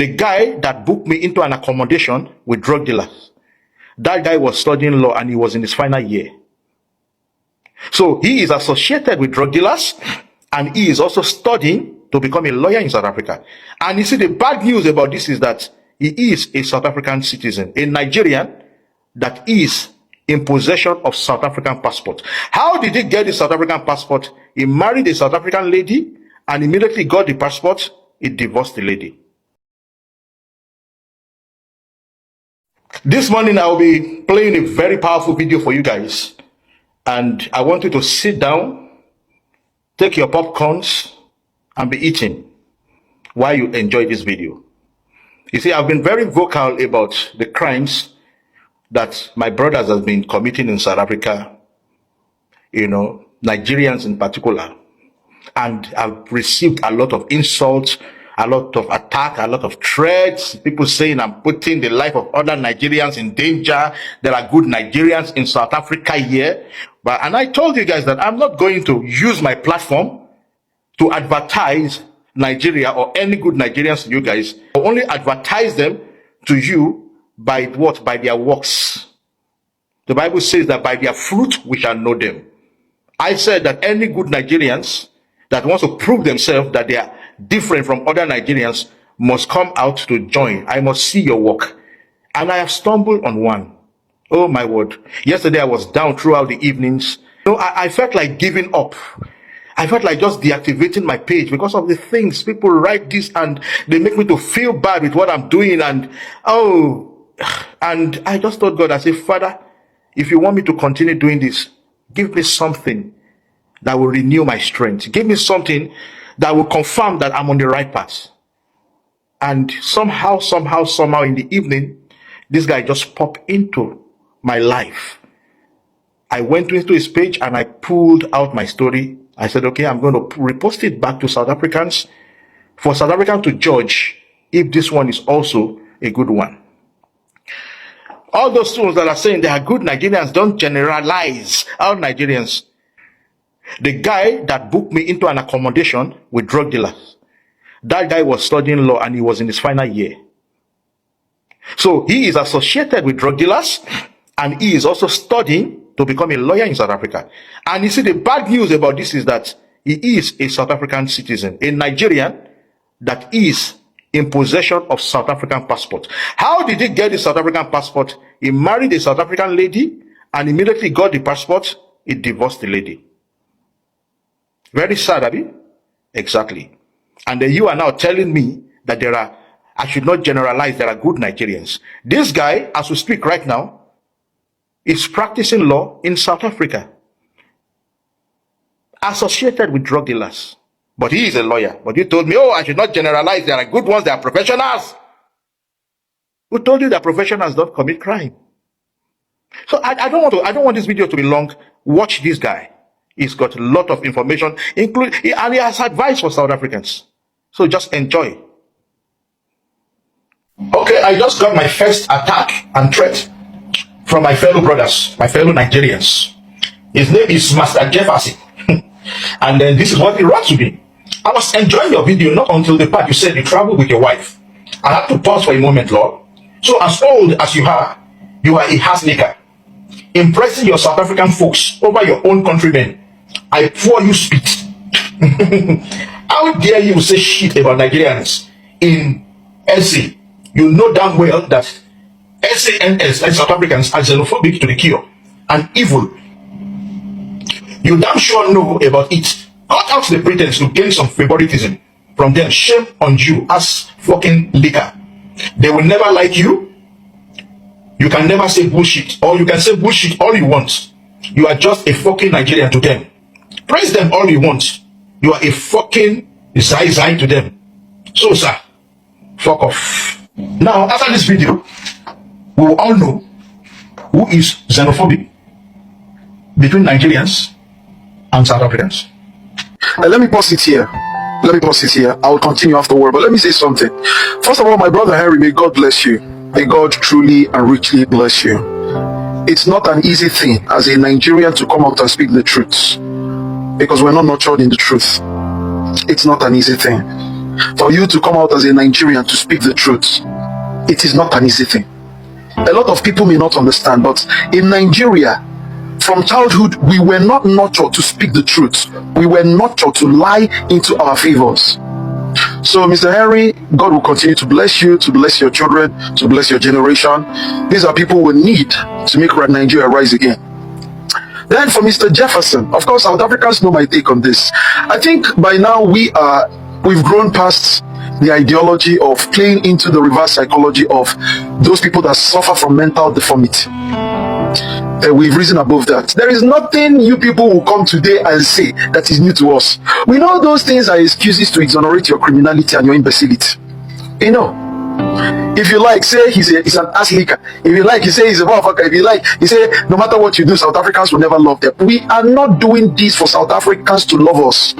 The guy that booked me into an accommodation with drug dealers, that guy was studying law and he was in his final year. So he is associated with drug dealers and he is also studying to become a lawyer in South Africa. And you see, the bad news about this is that he is a South African citizen, a Nigerian that is in possession of South African passport. How did he get the South African passport? He married a South African lady and immediately got the passport, he divorced the lady. This morning I will be playing a very powerful video for you guys. And I want you to sit down, take your popcorns, and be eating while you enjoy this video. You see, I've been very vocal about the crimes that my brothers have been committing in South Africa, Nigerians in particular. And I've received a lot of insults, a lot of attack, a lot of threats, people saying I'm putting the life of other Nigerians in danger. There are good Nigerians in South Africa here. And I told you guys that I'm not going to use my platform to advertise Nigeria or any good Nigerians to you guys. I'll only advertise them to you by what? By their works. The Bible says that by their fruit we shall know them. I said that any good Nigerians that wants to prove themselves that they are different from other Nigerians must come out to join. I must see your work. And I have stumbled on one. Oh my word. Yesterday I was down throughout the evenings. I felt like giving up. I felt like just deactivating my page because of the things people write this and they make me to feel bad with what I'm doing. And I just told God, I said, Father, if you want me to continue doing this, give me something that will renew my strength. Give me something that will confirm that I'm on the right path. And somehow in the evening, this guy just popped into my life. I went into his page and I pulled out my story. I said, okay, I'm going to repost it back to South Africans for South Africans to judge if this one is also a good one. All those students that are saying they are good Nigerians, don't generalize all Nigerians. The guy that booked me into an accommodation with drug dealers, that guy was studying law and he was in his final year. So he is associated with drug dealers and he is also studying to become a lawyer in South Africa. And you see, the bad news about this is that he is a South African citizen, a Nigerian that is in possession of South African passport. How did he get the South African passport? He married a South African lady and immediately got the passport, he divorced the lady. Very sad, Abi? Exactly. And then you are now telling me that I should not generalize, there are good Nigerians. This guy, as we speak right now, is practicing law in South Africa, associated with drug dealers. But he is a lawyer. But you told me, oh, I should not generalize, there are good ones, there are professionals. Who told you that professionals don't commit crime? So I don't want this video to be long. Watch this guy. He's got a lot of information, and he has advice for South Africans. So just enjoy. Okay, I just got my first attack and threat from my fellow brothers, my fellow Nigerians. His name is Master Jefferson. And then this is what he wrote to me. I was enjoying your video, not until the part you said you traveled with your wife. I had to pause for a moment, Lord. So as old as you are a house maker, impressing your South African folks over your own countrymen. I pour you spit. How dare you say shit about Nigerians in SA? You know damn well that SANS and South Africans are xenophobic to the core and evil. You damn sure know about it. Cut out the pretense to gain some favoritism from them. Shame on you as fucking liquor. They will never like you. You can never say bullshit, or you can say bullshit all you want. You are just a fucking Nigerian to them. Praise them all you want. You are a fucking zai to them. So sir, fuck off. Now after this video, we will all know who is xenophobic between Nigerians and South Africans. Let me pause it here. I will continue afterward, but let me say something. First of all, my brother Henry, may God bless you. May God truly and richly bless you. It's not an easy thing as a Nigerian to come out and speak the truth, because we're not nurtured in the truth. It's not an easy thing. For you to come out as a Nigerian to speak the truth, it is not an easy thing. A lot of people may not understand, but in Nigeria, from childhood, we were not nurtured to speak the truth. We were nurtured to lie into our favors. So, Mr. Henry, God will continue to bless you, to bless your children, to bless your generation. These are people we need to make Nigeria rise again. Then for Mr. Jefferson, of course, South Africans know my take on this. I think by now we've grown past the ideology of playing into the reverse psychology of those people that suffer from mental deformity. We've risen above that. There is nothing you people will come today and say that is new to us. We know those things are excuses to exonerate your criminality and your imbecility. You know, if you like, say he's an ass licker. If you like, you say he's a motherfucker. If you like, you say no matter what you do, South Africans will never love them. We are not doing this for South Africans to love us.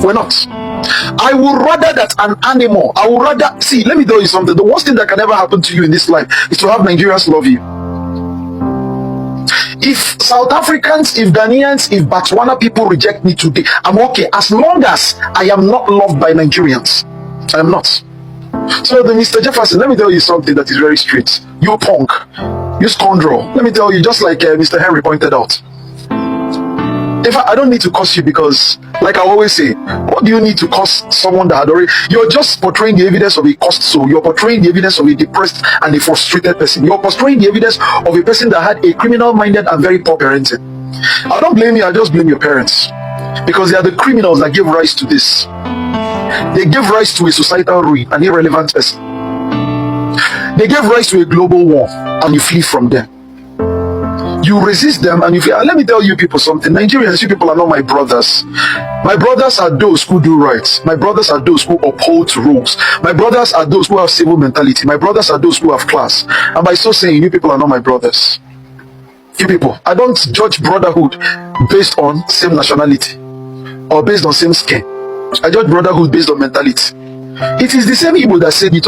We're not. I would rather that an animal, I would rather, see, let me tell you something. The worst thing that can ever happen to you in this life is to have Nigerians love you. If South Africans, if Ghanaians, if Botswana people reject me today, I'm okay, as long as I am not loved by Nigerians. I am not. So the Mr. Jefferson, let me tell you something that is very straight. You punk, you scoundrel. Let me tell you, just like Mr. Henry pointed out. In fact, I don't need to curse you because, like I always say, what do you need to curse someone that had already... You're just portraying the evidence of a cursed soul. You're portraying the evidence of a depressed and a frustrated person. You're portraying the evidence of a person that had a criminal-minded and very poor parenting. I don't blame you, I just blame your parents. Because they are the criminals that gave rise to this. They gave rise to a societal ruin, an irrelevant person. They gave rise to a global war, and you flee from them. You resist them and you feel, let me tell you people something. Nigerians, you people are not my brothers. My brothers are those who do right. My brothers are those who uphold rules. My brothers are those who have civil mentality. My brothers are those who have class. And by so saying, you people are not my brothers. You people, I don't judge brotherhood based on same nationality or based on same skin. I judge brotherhood based on mentality. It is the same Igbo that said it.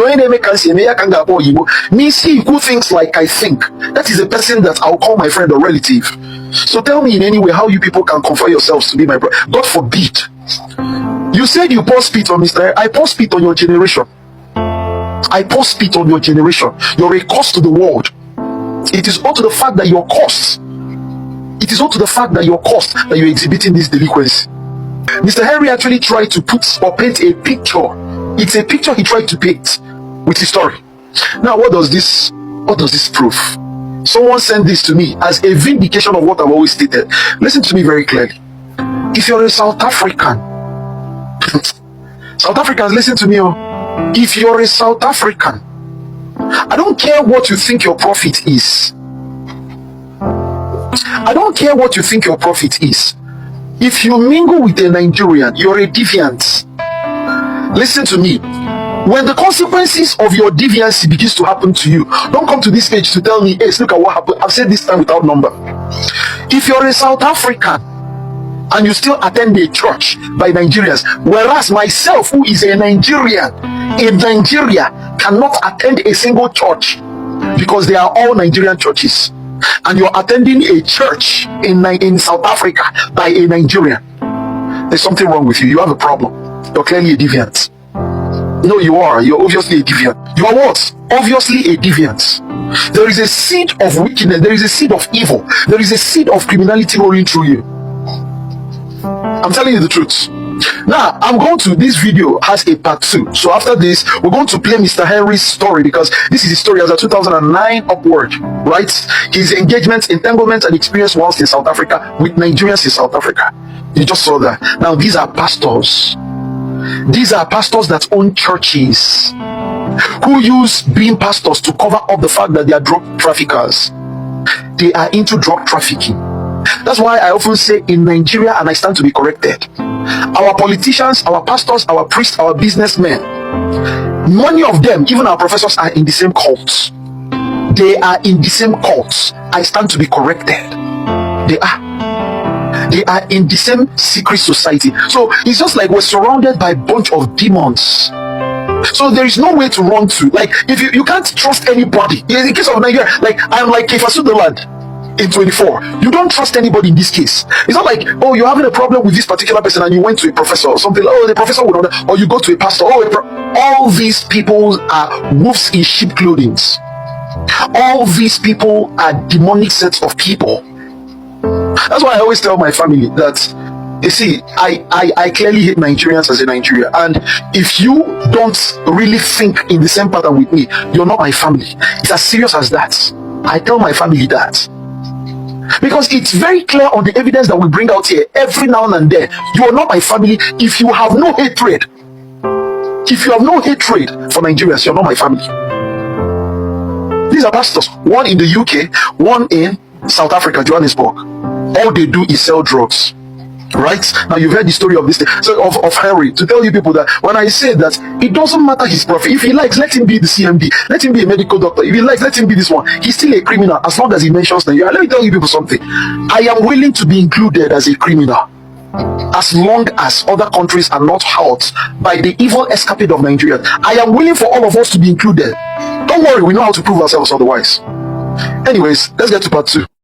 Means he who thinks like I think. That is a person that I'll call my friend or relative. So tell me in any way how you people can confer yourselves to be my brother. God forbid. You said you pour spit on Mr. I pour spit on your generation. I pour spit on your generation. You're a curse to the world. It is all to the fact that you're cursed. It is all to the fact that you're cursed that you're exhibiting this delinquency. Mr. Henry actually tried to put or paint a picture. It's a picture he tried to paint with his story. Now, what does this prove? Someone sent this to me as a vindication of what I've always stated. Listen to me very clearly. If you're a South African, South Africans, listen to me. If you're a South African, I don't care what you think your profit is. I don't care what you think your profit is. If you mingle with a Nigerian, you're a deviant. Listen to me. When the consequences of your deviancy begins to happen to you, don't come to this page to tell me, hey, look at what happened. I've said this time without number. If you're a South African and you still attend a church by Nigerians, whereas myself, who is a Nigerian in Nigeria, cannot attend a single church because they are all Nigerian churches, and you're attending a church in South Africa by a Nigerian, there's something wrong with you. You have a problem. You're clearly a deviant. No, you are. You're obviously a deviant. You are what? Obviously a deviant. There is a seed of wickedness. There is a seed of evil. There is a seed of criminality rolling through you. I'm telling you the truth. Now, this video has a part 2. So after this, we're going to play Mr. Henry's story, because this is his story as a 2009 upward, right? His engagements, entanglements, and experience whilst in South Africa with Nigerians in South Africa. You just saw that. Now, these are pastors. These are pastors that own churches, who use being pastors to cover up the fact that they are drug traffickers. They are into drug trafficking. That's why I often say in Nigeria, and I stand to be corrected, our politicians, our pastors, our priests, our businessmen, many of them, even our professors, are in the same cults. They are in the same cults. I stand to be corrected. They are in the same secret society. So it's just like we're surrounded by a bunch of demons. So there is no way to run to. Like, if you can't trust anybody. In the case of Nigeria, like, I'm like Kefasu the land. in 24. You don't trust anybody in this case. It's not like, oh, you're having a problem with this particular person and you went to a professor or something. Oh, the professor would not, or you go to a pastor. Oh, all these people are wolves in sheep clothing. All these people are demonic sets of people. That's why I always tell my family that, you see, I clearly hate Nigerians as a Nigerian, and if you don't really think in the same pattern with me, you're not my family. It's as serious as that. I tell my family that. Because it's very clear on the evidence that we bring out here every now and then. You are not my family if you have no hatred. If you have no hatred for Nigerians, you're not my family. These are pastors, one in the UK, one in South Africa, Johannesburg. All they do is sell drugs. Right? Now you've heard the story of this thing, so of Henry, to tell you people that when I say that it doesn't matter his profit. If he likes, let him be the CMD, let him be a medical doctor. If he likes, let him be this one. He's still a criminal as long as he mentions Nigeria. Let me tell you people something. I am willing to be included as a criminal as long as other countries are not hurt by the evil escapade of Nigeria. I am willing for all of us to be included. Don't worry, we know how to prove ourselves otherwise. Anyways, let's get to part 2.